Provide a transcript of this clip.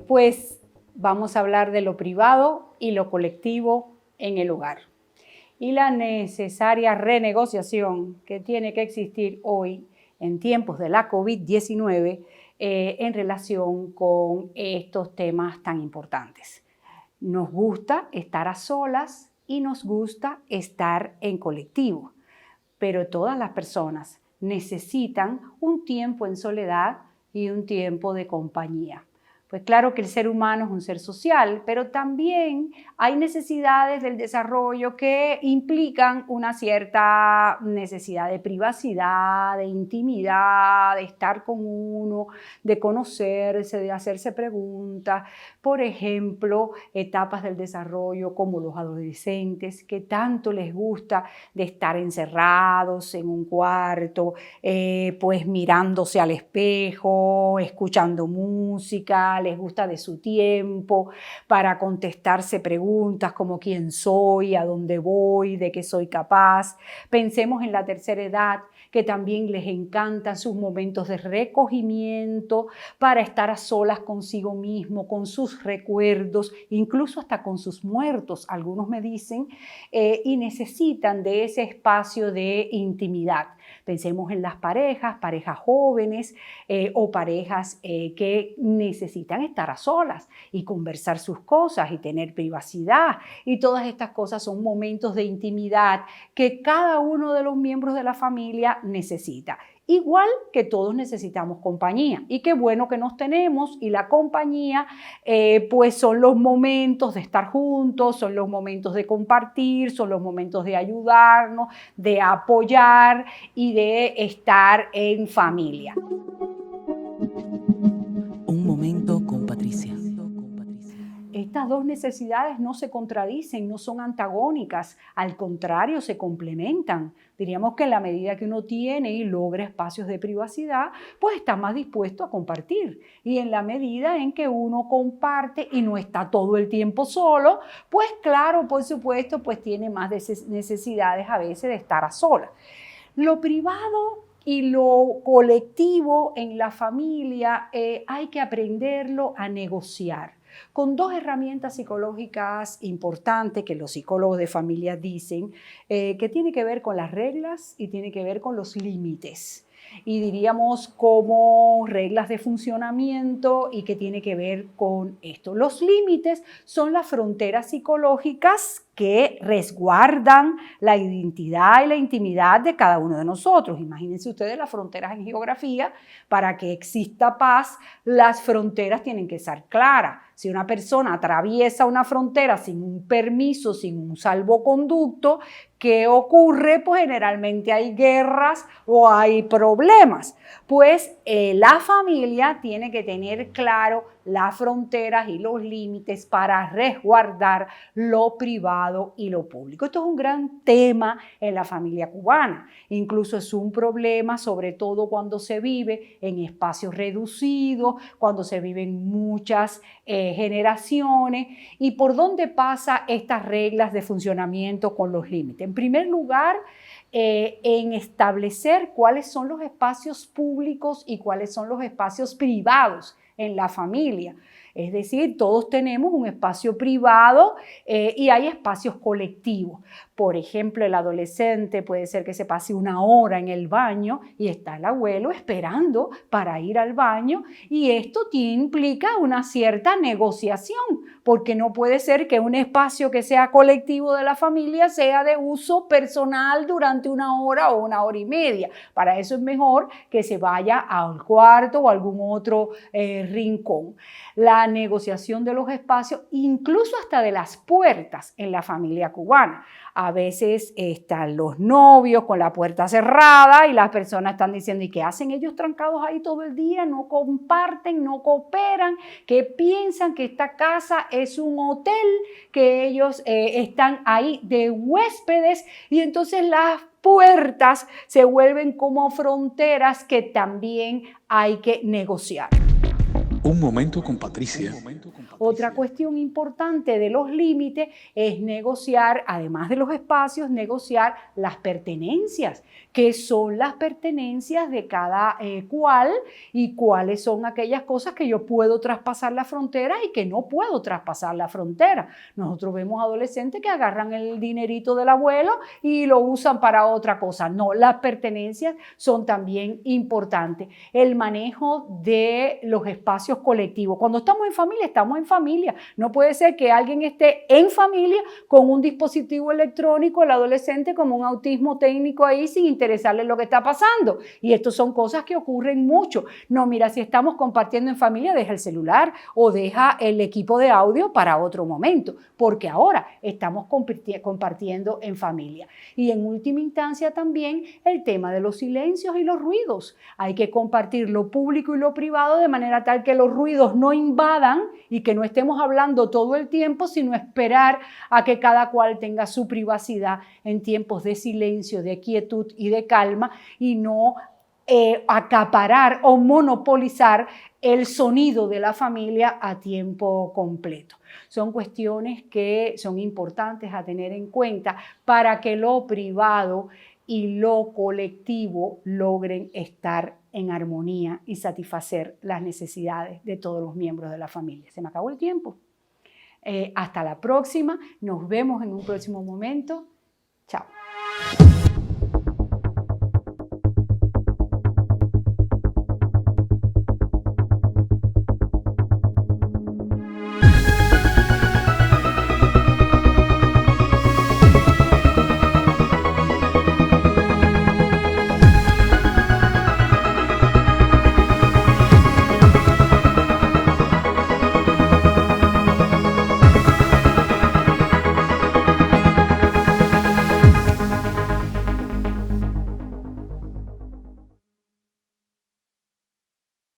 pues vamos a hablar de lo privado y lo colectivo en el hogar y la necesaria renegociación que tiene que existir hoy en tiempos de la COVID-19 en relación con estos temas tan importantes. Nos gusta estar a solas y nos gusta estar en colectivo, pero todas las personas necesitan un tiempo en soledad y un tiempo de compañía. Pues claro que el ser humano es un ser social, pero también hay necesidades del desarrollo que implican una cierta necesidad de privacidad, de intimidad, de estar con uno, de conocerse, de hacerse preguntas. Por ejemplo, etapas del desarrollo como los adolescentes, que tanto les gusta de estar encerrados en un cuarto, pues mirándose al espejo, escuchando música, les gusta de su tiempo para contestarse preguntas como quién soy, a dónde voy, de qué soy capaz. Pensemos en la tercera edad, que también les encantan sus momentos de recogimiento para estar a solas consigo mismo, con sus recuerdos, incluso hasta con sus muertos, algunos me dicen, y necesitan de ese espacio de intimidad. Pensemos en las parejas jóvenes o parejas que necesitan estar a solas y conversar sus cosas y tener privacidad. Y todas estas cosas son momentos de intimidad que cada uno de los miembros de la familia necesita. Igual que todos necesitamos compañía y qué bueno que nos tenemos y la compañía pues son los momentos de estar juntos, son los momentos de compartir, son los momentos de ayudarnos, de apoyar y de estar en familia. Un momento con Patricia. Estas dos necesidades no se contradicen, no son antagónicas, al contrario, se complementan. Diríamos que en la medida que uno tiene y logra espacios de privacidad, pues está más dispuesto a compartir. Y en la medida en que uno comparte y no está todo el tiempo solo, pues claro, por supuesto, pues tiene más necesidades a veces de estar a solas. Lo privado y lo colectivo en la familia hay que aprenderlo a negociar con dos herramientas psicológicas importantes que los psicólogos de familia dicen que tiene que ver con las reglas y tiene que ver con los límites. Y diríamos como reglas de funcionamiento y que tiene que ver con esto. Los límites son las fronteras psicológicas que resguardan la identidad y la intimidad de cada uno de nosotros. Imagínense ustedes las fronteras en geografía. Para que exista paz, las fronteras tienen que ser claras. Si una persona atraviesa una frontera sin un permiso, sin un salvoconducto, ¿qué ocurre? Pues generalmente hay guerras o hay problemas. Pues la familia tiene que tener claro las fronteras y los límites para resguardar lo privado y lo público. Esto es un gran tema en la familia cubana. Incluso es un problema, sobre todo cuando se vive en espacios reducidos, cuando se viven muchas generaciones. ¿Y por dónde pasan estas reglas de funcionamiento con los límites? En primer lugar, en establecer cuáles son los espacios públicos y cuáles son los espacios privados en la familia. Es decir, todos tenemos un espacio privado y hay espacios colectivos. Por ejemplo, el adolescente puede ser que se pase una hora en el baño y está el abuelo esperando para ir al baño y esto implica una cierta negociación porque no puede ser que un espacio que sea colectivo de la familia sea de uso personal durante una hora o una hora y media. Para eso es mejor que se vaya al cuarto o a algún otro rincón. La negociación de los espacios, incluso hasta de las puertas en la familia cubana. A veces están los novios con la puerta cerrada y las personas están diciendo, ¿y qué hacen ellos trancados ahí todo el día? No comparten, no cooperan, que piensan que esta casa es un hotel, que ellos están ahí de huéspedes y entonces las puertas se vuelven como fronteras que también hay que negociar. Un momento con Patricia. Otra cuestión importante de los límites es negociar, además de los espacios, negociar las pertenencias. ¿Qué son las pertenencias de cada cual y cuáles son aquellas cosas que yo puedo traspasar la frontera y que no puedo traspasar la frontera? Nosotros vemos adolescentes que agarran el dinerito del abuelo y lo usan para otra cosa. No, las pertenencias son también importantes. El manejo de los espacios colectivos. Cuando estamos en familia, estamos en familia. No puede ser que alguien esté en familia con un dispositivo electrónico, el adolescente como un autismo técnico ahí sin interesarle lo que está pasando. Y esto son cosas que ocurren mucho. No, mira, si estamos compartiendo en familia, deja el celular o deja el equipo de audio para otro momento, porque ahora estamos compartiendo en familia. Y en última instancia también el tema de los silencios y los ruidos. Hay que compartir lo público y lo privado de manera tal que los ruidos no invadan y que no estemos hablando todo el tiempo, sino esperar a que cada cual tenga su privacidad en tiempos de silencio, de quietud y de calma, y no acaparar o monopolizar el sonido de la familia a tiempo completo. Son cuestiones que son importantes a tener en cuenta para que lo privado y lo colectivo logren estar en armonía y satisfacer las necesidades de todos los miembros de la familia. Se me acabó el tiempo. Hasta la próxima. Nos vemos en un próximo momento. Chao.